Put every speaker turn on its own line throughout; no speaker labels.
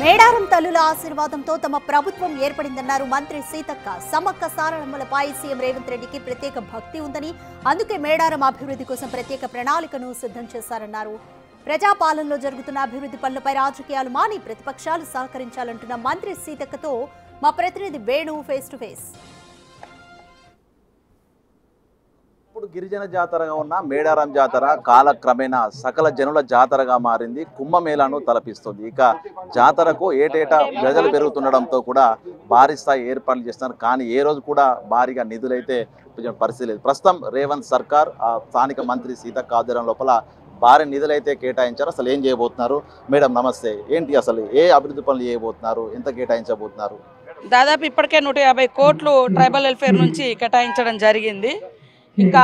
మేడారం తల్లుల ఆశీర్వాదంతో తమ ప్రభుత్వం ఏర్పడిందన్నారు మంత్రి సీతక్క. సమ్మక్క సారలమ్మలపై సీఎం రేవంత్ రెడ్డికి ప్రత్యేక భక్తి ఉందని, అందుకే మేడారం అభివృద్ధి కోసం ప్రత్యేక ప్రణాళికను సిద్ధం చేశారన్నారు. ప్రజాపాలనలో జరుగుతున్న అభివృద్ధి పనులపై రాజకీయాలు మాని ప్రతిపక్షాలు సహకరించాలంటున్న మంత్రి సీతక్కతో మా ప్రతినిధి వేణు ఫేస్ టు ఫేస్.
ఇప్పుడు గిరిజన జాతరగా ఉన్న మేడారం జాతర కాలక్రమేణా సకల జనుల జాతరగా మారింది. కుంభమేళాను తలపిస్తుంది. ఇక జాతరకు ఏటేటా ప్రజలు పెరుగుతుండడంతో కూడా భారీ స్థాయి ఏర్పాట్లు చేస్తున్నారు. కానీ ఏ రోజు కూడా భారీగా నిధులైతే పరిస్థితి లేదు. ప్రస్తుతం రేవంత్ సర్కార్ స్థానిక మంత్రి సీతక్క ఆధ్వర్యం లోపల భారీ నిధులైతే కేటాయించారు. అసలు ఏం చేయబోతున్నారు? మేడం నమస్తే. ఏంటి అసలు ఏ అభివృద్ధి పనులు చేయబోతున్నారు? ఎంత కేటాయించబోతున్నారు?
దాదాపు ఇప్పటికే 150 కోట్లు ట్రైబల్ వెల్ఫేర్ నుంచి కేటాయించడం జరిగింది. ఇంకా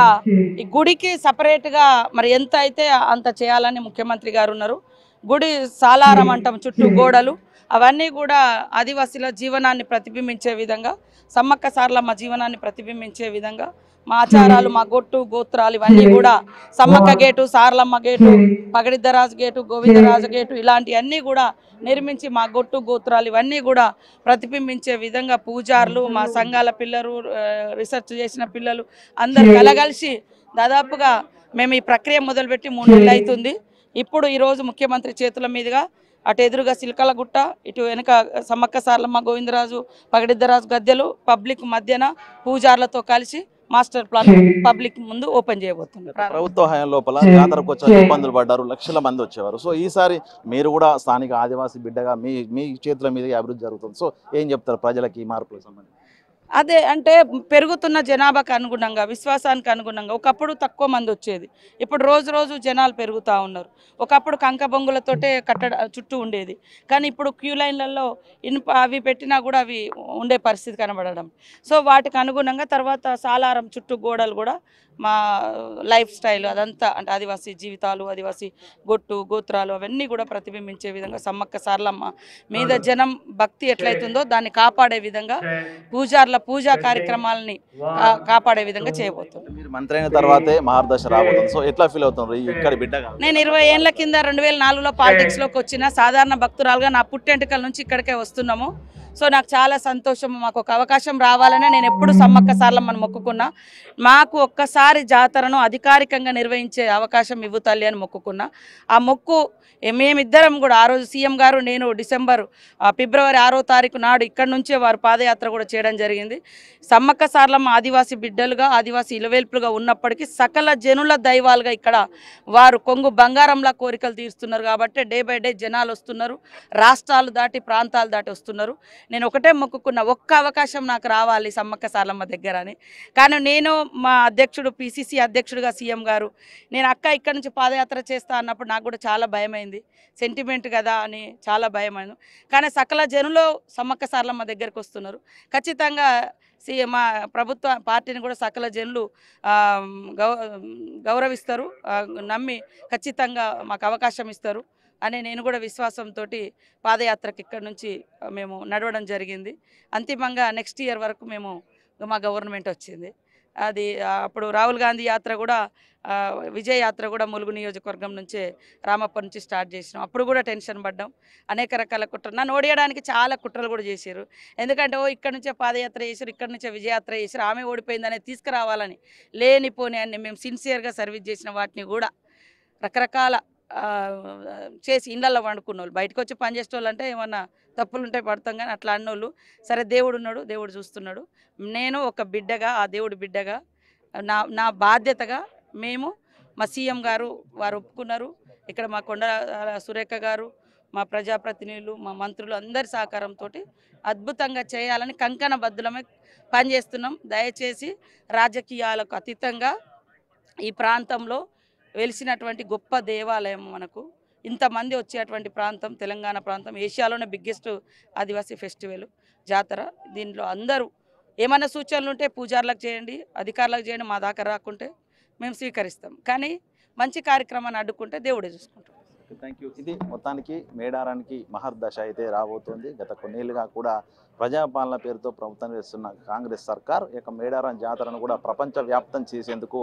ఈ గుడికి సపరేట్గా మరి ఎంత అయితే అంత చేయాలని ముఖ్యమంత్రి గారు ఉన్నారు. గుడి సాలారం అంటాం, చుట్టూ గోడలు అవన్నీ కూడా ఆదివాసీల జీవనాన్ని ప్రతిబింబించే విధంగా, సమ్మక్క సారలమ్మ జీవనాన్ని ప్రతిబింబించే విధంగా మా ఆచారాలు, మా గొట్టు గోత్రాలు ఇవన్నీ కూడా Sammakka gate, Saralamma gate, Pagididdaraju gate, Govindaraju gate ఇలాంటివన్నీ కూడా నిర్మించి మా గొట్టు గోత్రాలు ఇవన్నీ కూడా ప్రతిబింబించే విధంగా పూజారులు, మా సంఘాల పిల్లలు, రీసెర్చ్ చేసిన పిల్లలు అందరు కలగలిసి దాదాపుగా మేము ఈ ప్రక్రియ మొదలుపెట్టి 3 నెలలు అవుతుంది. ఇప్పుడు ఈరోజు ముఖ్యమంత్రి చేతుల మీదుగా అటు ఎదురుగా సిల్కలగుట్ట, ఇటు వెనుక సమ్మక్క సారలమ్మ, గోవిందరాజు, పగడిద్దరాజు గద్దెలు పబ్లిక్ మధ్యన పూజారులతో కలిసి మాస్టర్ ప్లాన్ పబ్లిక్ ముందు ఓపెన్ చేయబోతున్నారు.
ప్రభుత్వ హయాం లోపల జాతరకు వచ్చే ఇబ్బందులు పడ్డారు, లక్షల మంది వచ్చేవారు. సో ఈసారి మీరు కూడా స్థానిక ఆదివాసీ బిడ్డగా మీ చేతుల మీద అభివృద్ధి జరుగుతుంది. సో ఏం చెప్తారు ప్రజలకి ఈ మార్పులకు సంబంధించి?
అదే అంటే పెరుగుతున్న జనాభాకు అనుగుణంగా, విశ్వాసానికి అనుగుణంగా ఒకప్పుడు తక్కువ మంది వచ్చేది, ఇప్పుడు రోజు రోజు జనాలు పెరుగుతూ ఉన్నారు. ఒకప్పుడు కంక బొంగులతోటే చుట్టూ ఉండేది, కానీ ఇప్పుడు క్యూ లైన్లలో ఇనుప అవి పెట్టినా కూడా అవి ఉండే పరిస్థితి కనబడడం. సో వాటికి అనుగుణంగా తర్వాత సాలారం చుట్టూ గోడలు కూడా మా లైఫ్ స్టైల్ అదంతా అంటే ఆదివాసీ జీవితాలు, ఆదివాసీ గొట్టు గోత్రాలు అవన్నీ కూడా ప్రతిబింబించే విధంగా సమ్మక్క సారలమ్మ మీద జనం భక్తి ఎట్లయితుందో దాన్ని కాపాడే విధంగా పూజార్ల పూజా కార్యక్రమాలని కాపాడే విధంగా చేయబోతుంది.
మీరు మంత్రి అయిన తర్వాతే మహర్దశ రాబోతుంది. సో ఎట్లా ఫీల్ అవుతున్నారు ఇక్కడ బిడ్డగా?
నేను 20 ఏళ్ల కింద 2004లో పాలిటిక్స్లోకి వచ్చిన సాధారణ భక్తురాలుగా నా పుట్టెంటుకల నుంచి ఇక్కడికే వస్తున్నాము. సో నాకు చాలా సంతోషం. మాకు ఒక అవకాశం రావాలనే నేను ఎప్పుడు సమ్మక్క సారలమ్మను మొక్కుకున్నా. మాకు ఒక్కసారి జాతరను అధికారికంగా నిర్వహించే అవకాశం ఇవ్వు తల్లి అని మొక్కుకున్నా. ఆ మొక్కు మేమిద్దరం కూడా ఆ రోజు సీఎం గారు నేను ఫిబ్రవరి 6వ తారీఖు నాడు ఇక్కడి నుంచే వారు పాదయాత్ర కూడా చేయడం జరిగింది. సమ్మక్క సారలమ్మ ఆదివాసీ బిడ్డలుగా, ఆదివాసీ ఇలవేల్పులుగా ఉన్నప్పటికీ సకల జనుల దైవాలుగా ఇక్కడ వారు కొంగు బంగారంలా కోరికలు తీరుస్తున్నారు. కాబట్టి డే బై డే జనాలు వస్తున్నారు, రాష్ట్రాలు దాటి ప్రాంతాలు దాటి వస్తున్నారు. నేను ఒకటే మొక్కుకున్న, ఒక్క అవకాశం నాకు రావాలి సమ్మక్క సారలమ్మ దగ్గర అని. కానీ నేను మా అధ్యక్షుడు పిసిసి అధ్యక్షుడిగా సీఎం గారు నేను అక్క ఇక్కడ నుంచి పాదయాత్ర చేస్తా అన్నప్పుడు నాకు కూడా చాలా భయమైంది. సెంటిమెంట్ కదా అని చాలా భయమైంది. కానీ సకల జనులు సమ్మక్క సారలమ్మ దగ్గరికి వస్తున్నారు. ఖచ్చితంగా మా ప్రభుత్వ పార్టీని కూడా సకల జనులు గౌరవిస్తారు, నమ్మి ఖచ్చితంగా మాకు అవకాశం ఇస్తారు అని నేను కూడా విశ్వాసంతో పాదయాత్రకు ఇక్కడ నుంచి మేము నడవడం జరిగింది. అంతిమంగా నెక్స్ట్ ఇయర్ వరకు మా గవర్నమెంట్ వచ్చింది. అది అప్పుడు రాహుల్ గాంధీ యాత్ర కూడా, విజయ్ యాత్ర కూడా ములుగు నియోజకవర్గం నుంచే రామప్ప నుంచి స్టార్ట్ చేసినాం. అప్పుడు కూడా టెన్షన్ పడ్డాం. అనేక రకాల కుట్రలు, నన్ను ఓడియడానికి చాలా కుట్రలు కూడా చేశారు. ఎందుకంటే ఇక్కడ నుంచే పాదయాత్ర చేశారు, ఇక్కడ నుంచే విజయయాత్ర చేశారు, ఆమె ఓడిపోయిందనే తీసుకురావాలని లేనిపోని అని మేము సిన్సియర్గా సర్వీస్ చేసిన వాటిని కూడా రకరకాల చేసి ఇళ్ళల్లో వండుకున్న వాళ్ళు, బయటకు వచ్చి పనిచేసే వాళ్ళు అంటే ఏమన్నా తప్పులు ఉంటే పడతాం, కానీ అట్లా అన్నోళ్ళు సరే దేవుడు ఉన్నాడు, దేవుడు చూస్తున్నాడు. నేను ఒక బిడ్డగా, ఆ దేవుడి బిడ్డగా, నా బాధ్యతగా మేము మా సీఎం గారు వారు ఒప్పుకున్నారు. ఇక్కడ మా కొండ సురేఖ గారు, మా ప్రజాప్రతినిధులు, మా మంత్రులు అందరి సహకారంతో అద్భుతంగా చేయాలని కంకణ బద్దులమే పనిచేస్తున్నాం. దయచేసి రాజకీయాలకు అతీతంగా ఈ ప్రాంతంలో వెలిసినటువంటి గొప్ప దేవాలయం, మనకు ఇంతమంది వచ్చేటువంటి ప్రాంతం తెలంగాణ ప్రాంతం, ఏషియాలోనే బిగ్గెస్ట్ ఆదివాసీ ఫెస్టివల్ జాతర. దీంట్లో అందరూ ఏమైనా సూచనలు ఉంటే పూజారులకు చేయండి, అధికారులకు చేయండి, మా దాకా రాకుంటే మేము స్వీకరిస్తాం. కానీ మంచి కార్యక్రమాన్ని అడ్డుకుంటే దేవుడే చూసుకుంటాం.
Thank you. ఇది మొత్తానికి మేడారానికి మహర్దశ అయితే రాబోతోంది. గత కొన్నేళ్లుగా కూడా ప్రజాపాలన పేరుతో ప్రభుత్వం చేస్తున్న కాంగ్రెస్ సర్కార్ ఇక మేడారం జాతరను కూడా ప్రపంచవ్యాప్తం చేసేందుకు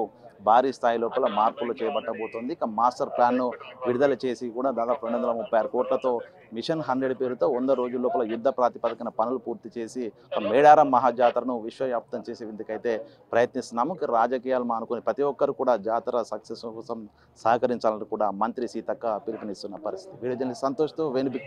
భారీ స్థాయి లోపల మార్పులు చేపట్టబోతోంది. ఇక మాస్టర్ ప్లాన్ను విడుదల చేసి కూడా దాదాపు 236 కోట్లతో మిషన్ 100 పేరుతో 100 రోజుల లోపల యుద్ధ ప్రాతిపదికన పనులు పూర్తి చేసి ఒక మేడారం మహాజాతరను విశ్వవ్యాప్తం చేసేందుకైతే ప్రయత్నిస్తున్నాము. రాజకీయాలు మానుకొని ప్రతి ఒక్కరు కూడా జాతర సక్సెస్ కోసం సహకరించాలని కూడా మంత్రి సీతక్క పిలుపునిస్తున్న పరిస్థితి. వీడియో జర్నలిస్ట్ సంతోష్తో వేణుబి.